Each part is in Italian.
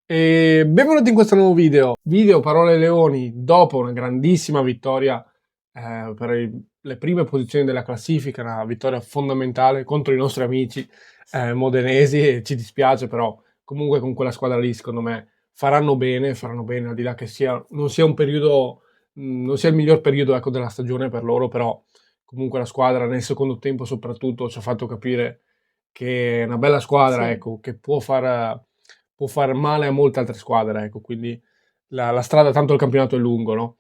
E benvenuti in questo nuovo video Parole Leoni dopo una grandissima vittoria per le prime posizioni della classifica, una vittoria fondamentale contro i nostri amici modenesi, e ci dispiace, però comunque con quella squadra lì secondo me faranno bene al di là che non sia un periodo, non sia il miglior periodo, ecco, della stagione per loro, però comunque la squadra nel secondo tempo soprattutto ci ha fatto capire che è una bella squadra, Sì. ecco, che può far male a molte altre squadre, ecco, quindi la strada, tanto il campionato è lungo, no?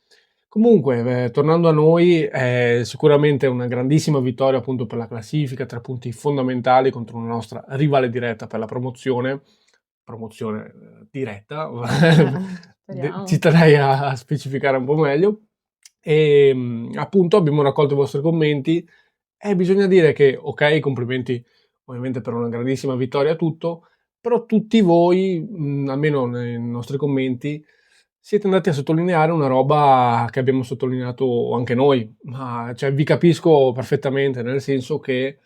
Comunque, tornando a noi, è sicuramente una grandissima vittoria appunto per la classifica, 3 punti fondamentali contro una nostra rivale diretta per la promozione diretta, ci Speriamo. terrei a specificare un po' meglio, e appunto abbiamo raccolto i vostri commenti e bisogna dire che, ok, complimenti ovviamente per una grandissima vittoria e tutto, però tutti voi, almeno nei nostri commenti, siete andati a sottolineare una roba che abbiamo sottolineato anche noi, ma cioè, vi capisco perfettamente, nel senso che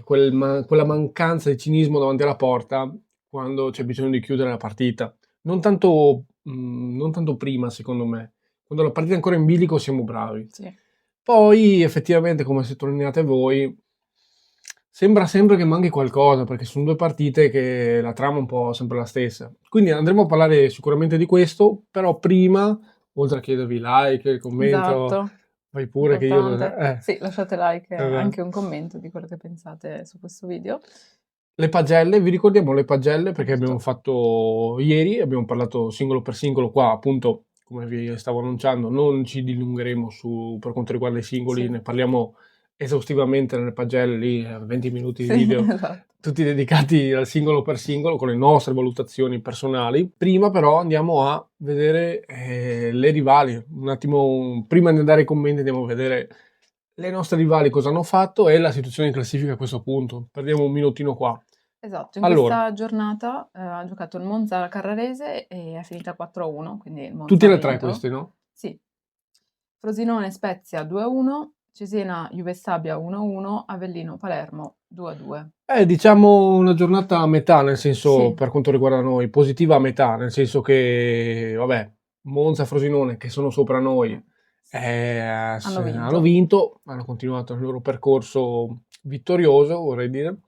quella mancanza di cinismo davanti alla porta quando c'è bisogno di chiudere la partita. Non tanto prima, secondo me. Quando la partita è ancora in bilico siamo bravi. Sì. Poi effettivamente, come sottolineate voi, sembra sempre che manchi qualcosa, perché sono 2 partite che la trama è un po' sempre la stessa. Quindi andremo a parlare sicuramente di questo, però prima, oltre a chiedervi like, commento, Esatto, vai pure che io importante. Sì, lasciate like e esatto. anche un commento di quello che pensate su questo video. Le pagelle, vi ricordiamo le pagelle perché abbiamo Giusto. fatto ieri, abbiamo parlato singolo per singolo, qua appunto, come vi stavo annunciando, non ci dilungheremo per quanto riguarda i singoli, Sì. ne parliamo esaustivamente nelle pagelle, lì 20 minuti di Sì, video, esatto. tutti dedicati al singolo per singolo, con le nostre valutazioni personali. Prima però andiamo a vedere le rivali, un attimo, prima di andare ai commenti andiamo a vedere le nostre rivali cosa hanno fatto e la situazione in classifica a questo punto. Perdiamo un minutino qua. Esatto, in Allora, questa giornata ha giocato il Monza alla Carrarese e è finita 4-1, quindi il Monza tutti ha e tre vinto. questi, no? Sì. Frosinone Spezia 2-1, Cesena Juve Stabia 1-1, Avellino Palermo 2-2. Diciamo una giornata a metà, nel senso, Sì, per quanto riguarda noi, positiva a metà, nel senso che, vabbè, Monza e Frosinone, che sono sopra noi, hanno hanno vinto. vinto, hanno continuato il loro percorso vittorioso, vorrei dire,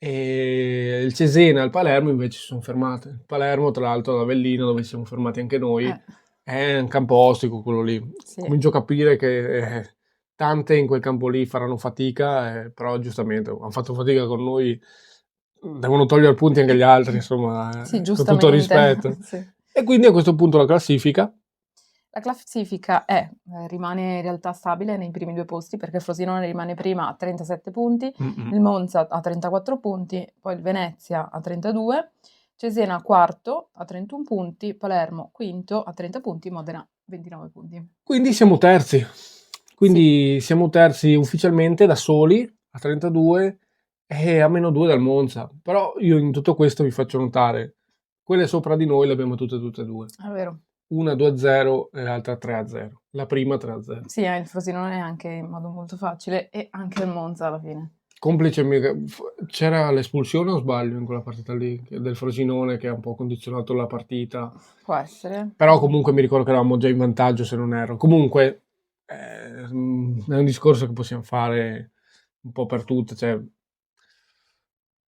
e il Cesena e il Palermo invece si sono fermate. Il Palermo, tra l'altro, ad Avellino, dove siamo fermati anche noi, Eh, è un campo ostico quello lì. sì. Comincio a capire che tante in quel campo lì faranno fatica, però giustamente hanno fatto fatica con noi, devono togliere punti anche gli altri, insomma, Sì, con tutto il giustamente. rispetto. Sì. E quindi a questo punto la classifica, La classifica rimane in realtà stabile nei primi 2 posti, perché Frosinone rimane prima a 37 punti, mm-mm. il Monza a 34 punti, poi il Venezia a 32, Cesena quarto a 31 punti, Palermo quinto a 30 punti, Modena 29 punti. Quindi siamo terzi. Sì, Quindi siamo terzi ufficialmente da soli a 32 e a meno 2 dal Monza. Però io in tutto questo vi faccio notare, quelle sopra di noi le abbiamo tutte e due. è vero. Una 2-0 e l'altra 3-0. La prima 3-0. Sì, il Frosinone anche in modo molto facile e anche il Monza alla fine. Complice, c'era l'espulsione o sbaglio in quella partita lì, del Frosinone che ha un po' condizionato la partita. Può essere. Però comunque mi ricordo che eravamo già in vantaggio se non erro. Comunque è un discorso che possiamo fare un po' per tutte. Cioè,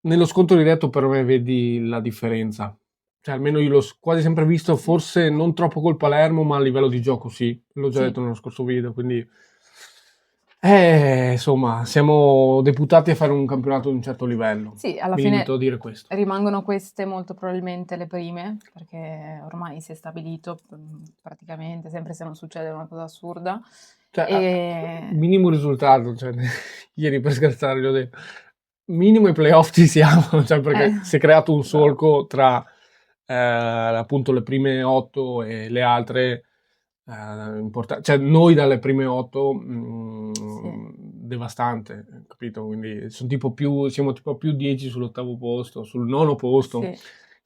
nello scontro diretto per me vedi la differenza. Cioè, almeno io l'ho quasi sempre visto, forse non troppo col Palermo, ma a livello di gioco sì. L'ho già Sì, detto nello scorso video, quindi... insomma, siamo deputati a fare un campionato di un certo livello. sì, alla Mi limito fine a dire questo. rimangono queste molto probabilmente le prime, perché ormai si è stabilito praticamente, sempre se non succede una cosa assurda. Cioè, E minimo risultato, cioè, ieri per scherzare gli ho detto, minimo i playoff ci siamo, cioè, perché si è creato un bravo. solco tra appunto le prime 8 e le altre importanti. Cioè, noi dalle prime 8 Sì, devastante, capito? Quindi siamo tipo più 10 sull'ottavo posto, sul nono posto. sì.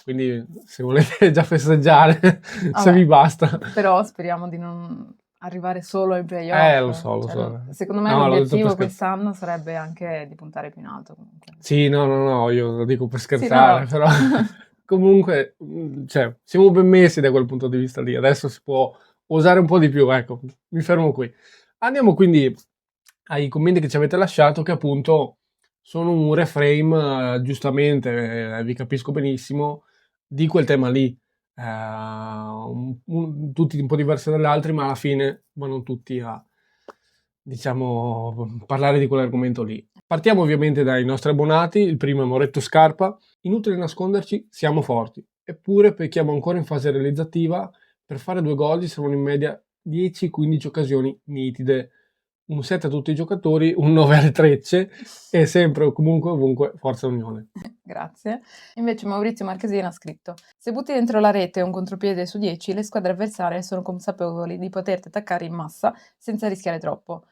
Quindi se volete già festeggiare, se vi Vabbè, basta. però speriamo di non arrivare solo ai playoff. Lo so, lo Cioè, so. secondo me No, l'ho detto per l'obiettivo scherzare. quest'anno sarebbe anche di puntare più in alto comunque. Sì, no, no, no, io lo dico per Sì, no, scherzare, no. però comunque, cioè, siamo ben messi da quel punto di vista lì. Adesso si può osare un po' di più, ecco, mi fermo qui. Andiamo quindi ai commenti che ci avete lasciato, che appunto sono un reframe, giustamente, vi capisco benissimo, di quel tema lì. Tutti un po' diversi dagli altri, ma alla fine vanno tutti a, diciamo, parlare di quell'argomento lì. Partiamo ovviamente dai nostri abbonati. Il primo è Moretto Scarpa. Inutile nasconderci, siamo forti. Eppure pecchiamo ancora in fase realizzativa. Per fare 2 gol ci servono in media 10-15 occasioni nitide. Un 7 a tutti i giocatori, un 9 alle trecce e sempre o comunque ovunque Forza Unione. Grazie. Invece Maurizio Marchesina ha scritto: se butti dentro la rete un contropiede su 10, le squadre avversarie sono consapevoli di poterti attaccare in massa senza rischiare troppo.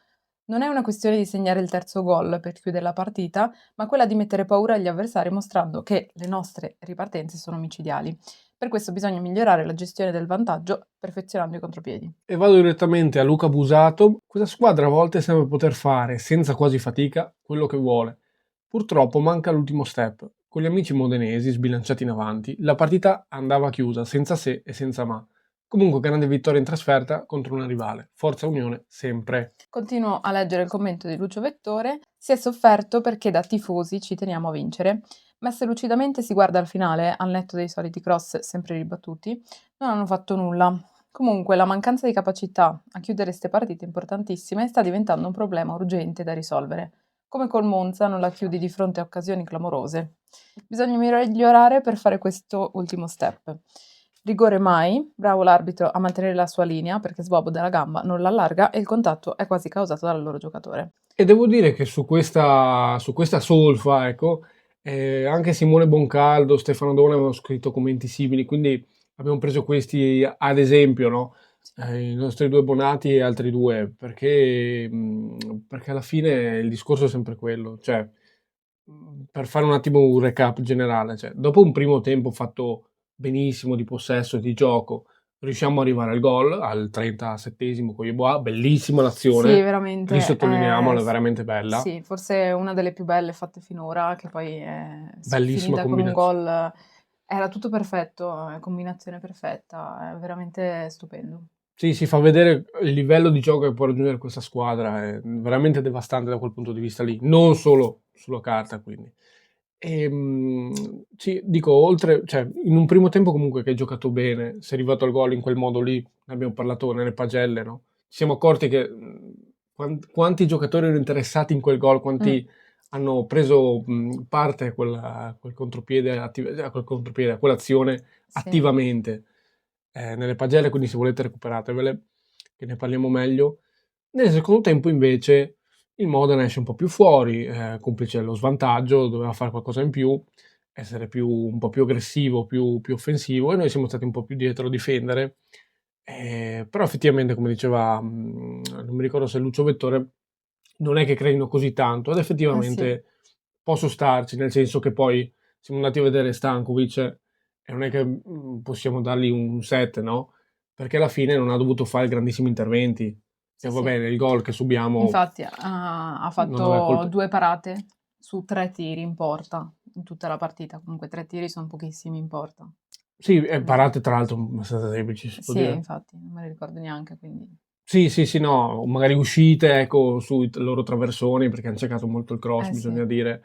Non è una questione di segnare il terzo gol per chiudere la partita, ma quella di mettere paura agli avversari mostrando che le nostre ripartenze sono micidiali. Per questo bisogna migliorare la gestione del vantaggio perfezionando i contropiedi. E vado direttamente a Luca Busato. Questa squadra a volte sembra poter fare, senza quasi fatica, quello che vuole. Purtroppo manca l'ultimo step. Con gli amici modenesi sbilanciati in avanti, la partita andava chiusa, senza se e senza ma. Comunque grande vittoria in trasferta contro una rivale. Forza Unione sempre. Continuo a leggere il commento di Lucio Vettore. Si è sofferto perché da tifosi ci teniamo a vincere, ma se lucidamente si guarda al finale, al netto dei soliti cross sempre ribattuti, non hanno fatto nulla. Comunque la mancanza di capacità a chiudere queste partite importantissime sta diventando un problema urgente da risolvere. Come col Monza non la chiudi di fronte a occasioni clamorose. Bisogna migliorare per fare questo ultimo step. Rigore mai, bravo l'arbitro a mantenere la sua linea perché Svoboda della gamba non l'allarga e il contatto è quasi causato dal loro giocatore. E devo dire che su questa solfa, ecco, anche Simone Boncaldo, Stefano Dona avevano scritto commenti simili, quindi abbiamo preso questi ad esempio, no? I nostri 2 abbonati e altri 2, perché alla fine il discorso è sempre quello, cioè, per fare un attimo un recap generale, cioè, dopo un primo tempo fatto benissimo di possesso e di gioco, riusciamo ad arrivare al gol, al 37esimo con Yeboah, bellissima Sì, l'azione, veramente. risottolineiamola, è veramente bella. Sì, forse una delle più belle fatte finora, che poi è Bellissima finita con un combinazione. gol. Era tutto perfetto, combinazione perfetta, è veramente stupendo. Sì, si fa vedere il livello di gioco che può raggiungere questa squadra, è veramente devastante da quel punto di vista lì, non solo sulla carta, quindi. Sì, dico, oltre, cioè, in un primo tempo comunque che hai giocato bene, sei arrivato al gol in quel modo lì, ne abbiamo parlato nelle pagelle, no? Ci siamo accorti che quanti giocatori erano interessati in quel gol, Mm, quanti hanno preso parte a quel contropiede, a quell'azione sì. attivamente nelle pagelle, quindi se volete recuperatevele, che ne parliamo meglio. Nel secondo tempo invece il Modena esce un po' più fuori, complice lo svantaggio, doveva fare qualcosa in più, essere un po' più aggressivo, più offensivo e noi siamo stati un po' più dietro a difendere. Però effettivamente, come diceva, non mi ricordo se Lucio Vettore, non è che creino così tanto ed Sì. effettivamente posso starci, nel senso che poi siamo andati a vedere Stankovic e non è che possiamo dargli un 7, no? Perché alla fine non ha dovuto fare grandissimi interventi. Sì, E va sì. bene, il gol che subiamo Infatti ha non aveva fatto colpe. 2 parate su 3 tiri in porta in tutta la partita. Comunque 3 tiri son pochissimi in porta. Sì, e Quindi parate tra l'altro abbastanza semplici, si può sì, dire. infatti, non me le ricordo neanche, quindi Sì, sì, sì, no, magari uscite, ecco, sui loro traversoni, perché hanno cercato molto il cross, sì. bisogna dire.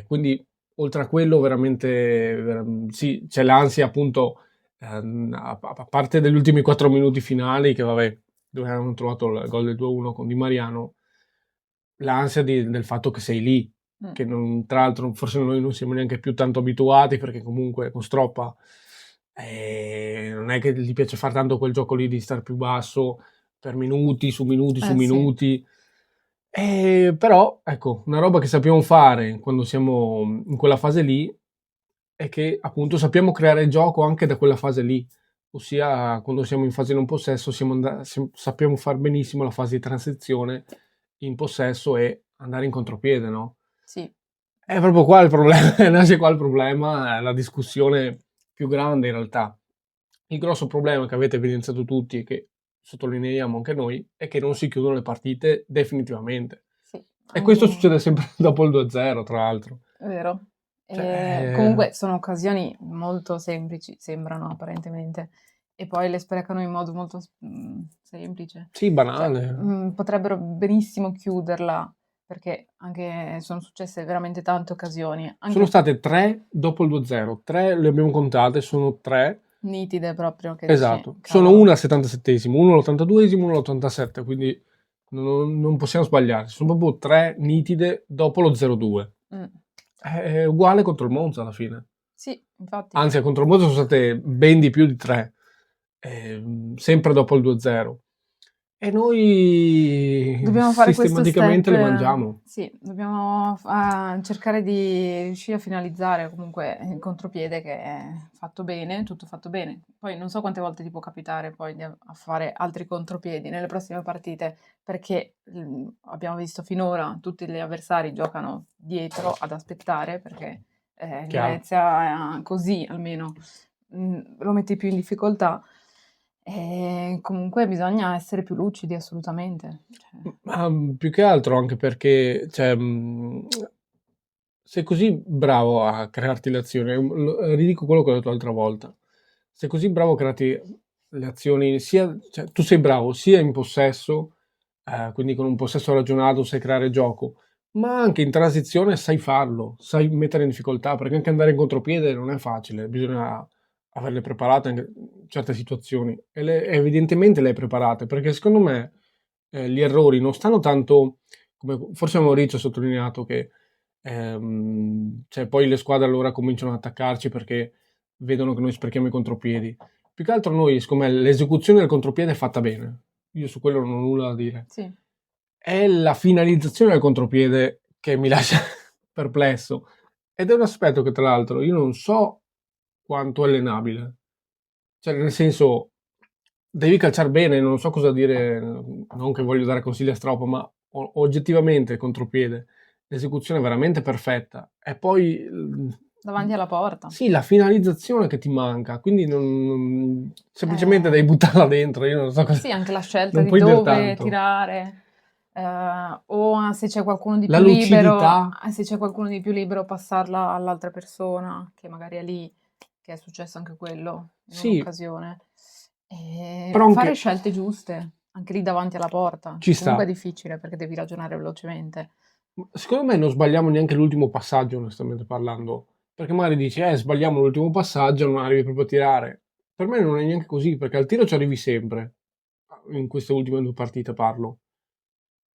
Quindi, oltre a quello, veramente, sì, c'è l'ansia, appunto, a parte degli ultimi 4 minuti finali, che vabbè, dove hanno trovato il gol del 2-1 con Di Mariano, l'ansia del fatto che sei lì, Mh. che non, tra l'altro forse noi non siamo neanche più tanto abituati, perché comunque con Stroppa non è che gli piace fare tanto quel gioco lì di star più basso per minuti su minuti su Sì. minuti. Però, ecco, una roba che sappiamo fare quando siamo in quella fase lì è che appunto sappiamo creare gioco anche da quella fase lì, ossia quando siamo in fase non possesso sappiamo fare benissimo la fase di transizione in possesso e andare in contropiede, no? Sì. È proprio qua il problema, nasce qua il problema, la discussione più grande in realtà. Il grosso problema che avete evidenziato tutti e che sottolineiamo anche noi è che non si chiudono le partite definitivamente. Sì, E questo anche succede sempre dopo il 2-0, tra l'altro. è vero. Cioè, Comunque sono occasioni molto semplici, sembrano apparentemente, e poi le sprecano in modo molto semplice. sì, Cioè, banale. potrebbero benissimo chiuderla, perché anche sono successe veramente tante occasioni, Sono anche state 3 dopo il 2-0, 3 le abbiamo contate, sono 3. nitide proprio, che dici, Esatto, sono cavolo. una al 77esimo, uno all'82esimo, uno all'87, quindi non possiamo sbagliare. Sono proprio 3 nitide dopo lo 0-2. Mm. È uguale contro il Monza alla fine. Sì, infatti. Anzi, contro il Monza sono state ben di più di 3, sempre dopo il 2-0. E noi Dobbiamo fare questo sistematicamente le step, mangiamo. sì, dobbiamo cercare di riuscire a finalizzare comunque il contropiede che è fatto bene, tutto fatto bene. Poi non so quante volte ti può capitare poi a fare altri contropiedi nelle prossime partite, perché abbiamo visto finora tutti gli avversari giocano dietro ad aspettare, perché il Chiaro. Venezia così almeno lo mette più in difficoltà. Comunque bisogna essere più lucidi assolutamente. Cioè, Ma più che altro anche perché, cioè, sei così bravo a crearti le azioni, ridico quello che ho detto l'altra volta. Sei così bravo a crearti le azioni, sia, cioè, tu sei bravo sia in possesso, quindi con un possesso ragionato sai creare gioco, ma anche in transizione sai farlo, sai mettere in difficoltà, perché anche andare in contropiede non è facile, bisogna averle preparate anche certe situazioni e evidentemente le hai preparate, perché secondo me gli errori non stanno tanto, come forse Maurizio ha sottolineato, che cioè poi le squadre allora cominciano ad attaccarci perché vedono che noi sprechiamo i contropiedi. Più che altro noi, secondo me, l'esecuzione del contropiede è fatta bene. Io su quello non ho nulla da dire. sì. È la finalizzazione del contropiede che mi lascia perplesso. Ed è un aspetto che, tra l'altro, io non so quanto è allenabile. Cioè, nel senso, devi calciare bene, non so cosa dire, non che voglio dare consigli a Stroppo, ma oggettivamente il contropiede, l'esecuzione è veramente perfetta. E poi, Davanti alla porta. sì, la finalizzazione che ti manca, quindi semplicemente devi buttarla dentro, io non so cosa, Sì, anche la scelta non di puoi dire dove tanto. tirare, o se c'è qualcuno di La più libero, lucidità, se c'è qualcuno di più libero passarla all'altra persona, che magari è lì, che è successo anche quello in sì, un'occasione. però Fare anche scelte giuste, anche lì davanti alla porta, ci che comunque è sta. difficile perché devi ragionare velocemente. Secondo me non sbagliamo neanche l'ultimo passaggio, onestamente parlando. Perché magari dici, sbagliamo l'ultimo passaggio, non arrivi proprio a tirare. Per me non è neanche così, perché al tiro ci arrivi sempre. In queste ultime 2 partite parlo.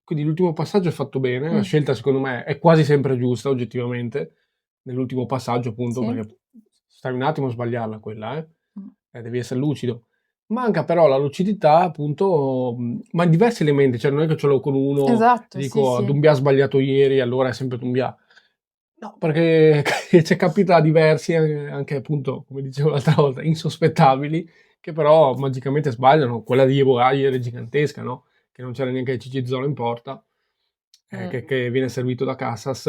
Quindi l'ultimo passaggio è fatto bene, la Mm, scelta secondo me è quasi sempre giusta, oggettivamente, nell'ultimo passaggio appunto, sì? perché stai un attimo a sbagliarla quella, Mm, devi essere lucido. Manca però la lucidità, appunto, ma in diversi elementi, cioè non è che ce l'ho con uno e esatto, sì, dico sì. Doumbia ha sbagliato ieri, allora è sempre Doumbia. No, perché ci capita a diversi, anche appunto, come dicevo l'altra volta, insospettabili, che però magicamente sbagliano. Quella di Yeboah ieri è gigantesca, no? Che non c'era neanche il Cicizzolo in porta, Mm, che viene servito da Cassas,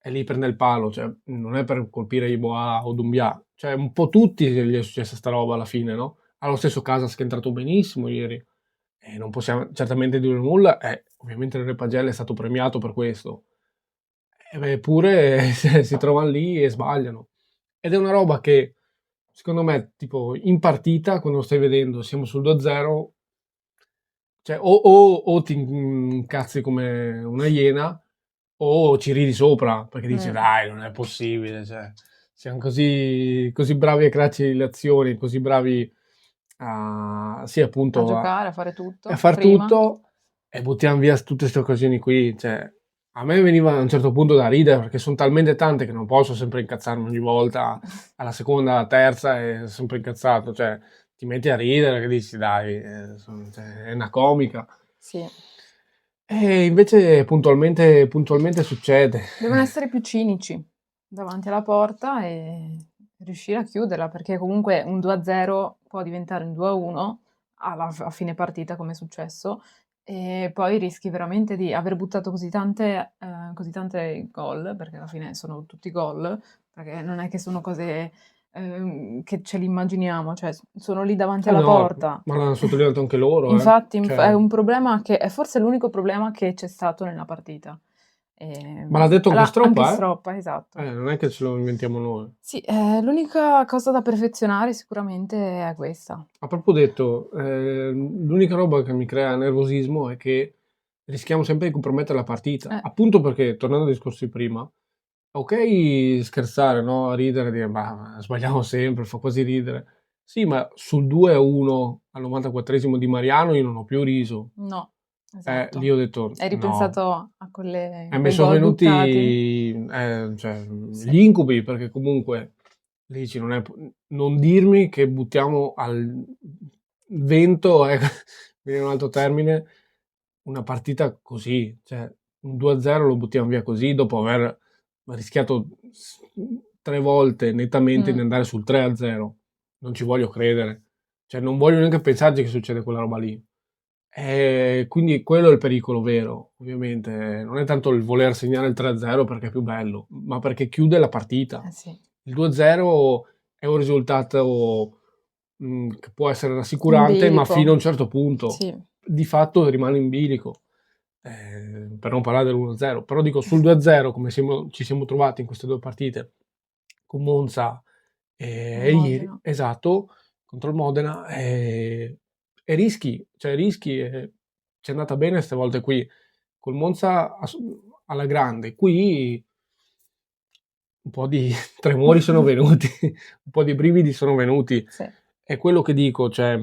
e lì prende il palo, cioè non è per colpire Yeboah o Doumbia, cioè un po' tutti gli è successa sta roba alla fine, no? Ha lo stesso Casas che è entrato benissimo ieri, e non possiamo certamente dire nulla, e ovviamente il Repagelle è stato premiato per questo. Eppure si trovano lì e sbagliano. Ed è una roba che, secondo me, tipo in partita, quando stai vedendo, siamo sul 2-0, cioè o ti incazzi come una iena o ci ridi sopra perché dici mm. dai, non è possibile, cioè, siamo così bravi a crearci le azioni, così bravi sì, A appunto, giocare, a fare a tutto, far prima. tutto e buttiamo via tutte queste occasioni qui. Cioè, a me veniva a un certo punto da ridere perché sono talmente tante che non posso sempre incazzarmi ogni volta, alla seconda, alla terza e sono sempre incazzato. Cioè, ti metti a ridere che dici dai, cioè, è una comica. Sì. E invece puntualmente succede. Devono essere più cinici davanti alla porta e riuscire a chiuderla, perché comunque un 2-0 può diventare un 2-1 a fine partita, come è successo, e poi rischi veramente di aver buttato così tante gol, perché alla fine sono tutti gol, perché non è che sono cose che ce li immaginiamo, cioè sono lì davanti Ah alla no, porta. ma l'hanno sottolineato anche loro, eh. Infatti, è Cioè, un problema che è forse l'unico problema che c'è stato nella partita. Ma l'ha detto anche Anche Stroppa, Stroppa, esatto. Non è che ce lo inventiamo noi. Sì, l'unica cosa da perfezionare sicuramente è questa. Ha proprio detto, l'unica roba che mi crea nervosismo è che rischiamo sempre di compromettere la partita. Appunto perché, tornando al discorso di prima, ok scherzare, no? Ridere, dire, ma sbagliamo sempre, fa quasi ridere. Sì, ma sul 2-1 al 94esimo di Mariano io non ho più riso. No, Lì esatto. ho detto, Hai no. ripensato a Mi quei sono gol buttati? venuti Sì. gli incubi, perché comunque lì dici, non dirmi che buttiamo al vento, viene un altro termine, una partita così, cioè un 2-0 lo buttiamo via così dopo aver rischiato 3 volte nettamente di andare sul 3-0. Non ci voglio credere, cioè non voglio neanche pensarci che succede quella roba lì. Quindi quello è il pericolo vero, ovviamente. Non è tanto il voler segnare il 3-0 perché è più bello, ma perché chiude la partita. Sì. Il 2-0 è un risultato che può essere rassicurante, In ma fino a un bilico. certo punto. Sì. Di fatto rimane in bilico, per non parlare dell'1-0. Però dico, sul 2-0, come ci siamo trovati in queste due partite, con Monza e ieri, Modena. esatto, contro il Modena, e rischi, cioè rischi, ci è andata bene queste volte qui, col Monza alla grande, qui un po' di tremori sono venuti, un po' di brividi sono venuti. Sì. È quello che dico, cioè,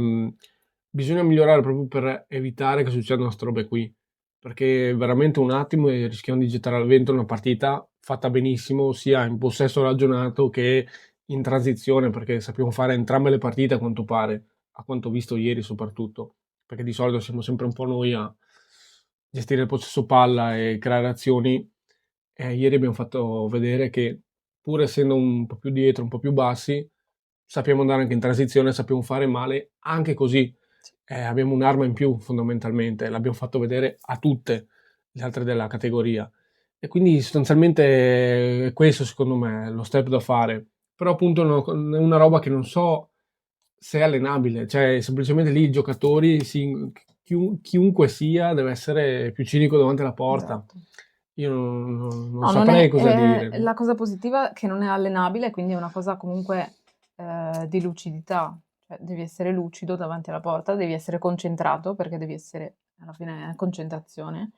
bisogna migliorare proprio per evitare che succedano queste robe qui, perché veramente un attimo e rischiamo di gettare al vento una partita fatta benissimo, sia in possesso ragionato che in transizione, perché sappiamo fare entrambe le partite a quanto pare, a quanto ho visto ieri soprattutto, perché di solito siamo sempre un po' noi a gestire il possesso palla e creare azioni. Ieri abbiamo fatto vedere che, pur essendo un po' più dietro, un po' più bassi, sappiamo andare anche in transizione, sappiamo fare male anche così. Abbiamo un'arma in più fondamentalmente, l'abbiamo fatto vedere a tutte le altre della categoria. E quindi sostanzialmente questo secondo me è lo step da fare. Però appunto è una roba che non so se è allenabile, cioè semplicemente lì i giocatori, chiunque sia, deve essere più cinico davanti alla porta. Esatto. Io non No, non saprei è cosa dire. la cosa positiva è che non è allenabile, quindi è una cosa comunque, di lucidità. Cioè, devi essere lucido davanti alla porta, devi essere concentrato, perché devi essere alla fine è concentrazione,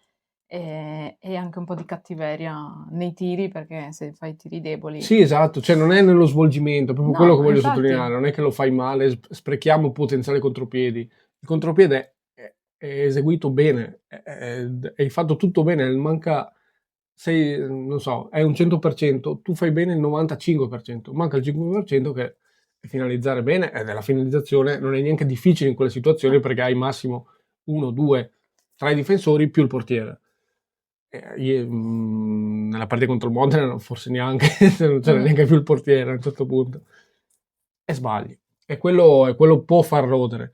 e anche un po' di cattiveria nei tiri, perché se fai tiri deboli Sì, esatto, cioè non è nello svolgimento, è proprio quello no, che ma voglio infatti sottolineare, non è che lo fai male, sprechiamo potenziali contropiedi. Il contropiede è eseguito bene, hai fatto tutto bene, manca, sei, non so, è un 100%, tu fai bene il 95%, manca il 5% che è finalizzare bene, ed è la finalizzazione, non è neanche difficile in quelle situazioni perché hai massimo 1, 2, 3 difensori più il portiere. Nella partita contro il Modena forse neanche, non c'era neanche più il portiere a un certo punto. E sbagli. E quello può far rodere.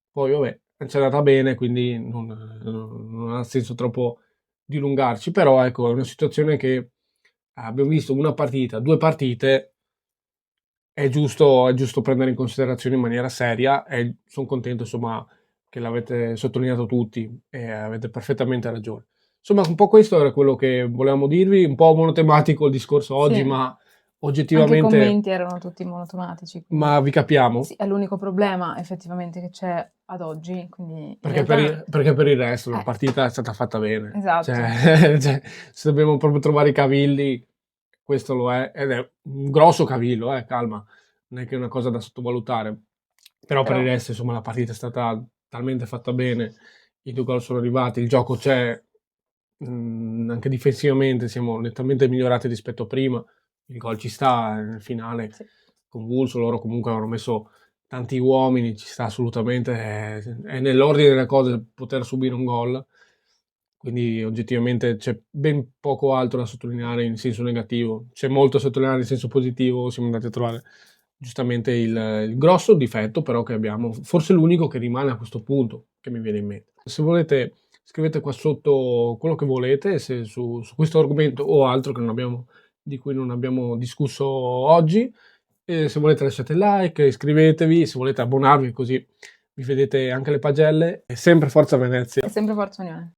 Poi vabbè, ci è andata bene, quindi non ha senso troppo dilungarci. Però ecco, è una situazione che abbiamo visto una partita, 2 partite, è giusto prendere in considerazione in maniera seria e sono contento insomma che l'avete sottolineato tutti e avete perfettamente ragione. Insomma, un po' questo era quello che volevamo dirvi, un po' monotematico il discorso oggi, sì, ma anche i oggettivamente, commenti erano tutti monotematici, quindi ma vi capiamo? sì, è l'unico problema effettivamente che c'è ad oggi, quindi in Perché per realtà il resto la eh, partita è stata fatta bene. esatto. Cioè, se dobbiamo proprio trovare i cavilli, questo lo è, ed è un grosso cavillo, calma, non è che è una cosa da sottovalutare. Però per il Però resto, insomma, la partita è stata talmente fatta bene, i 2 gol sono arrivati, il gioco c'è, anche difensivamente siamo nettamente migliorati rispetto a prima, il gol ci sta, nel finale sì. convulso, loro comunque avevano messo tanti uomini, ci sta assolutamente, è nell'ordine delle cose poter subire un gol, quindi oggettivamente c'è ben poco altro da sottolineare in senso negativo, c'è molto da sottolineare in senso positivo, siamo andati a trovare giustamente il grosso difetto però che abbiamo, forse l'unico che rimane a questo punto che mi viene in mente. Se volete scrivete qua sotto quello che volete su questo argomento o altro di cui non abbiamo discusso oggi. E se volete lasciate like, iscrivetevi, se volete abbonarvi così vi vedete anche le pagelle. E sempre Forza Venezia! È sempre Forza Unione.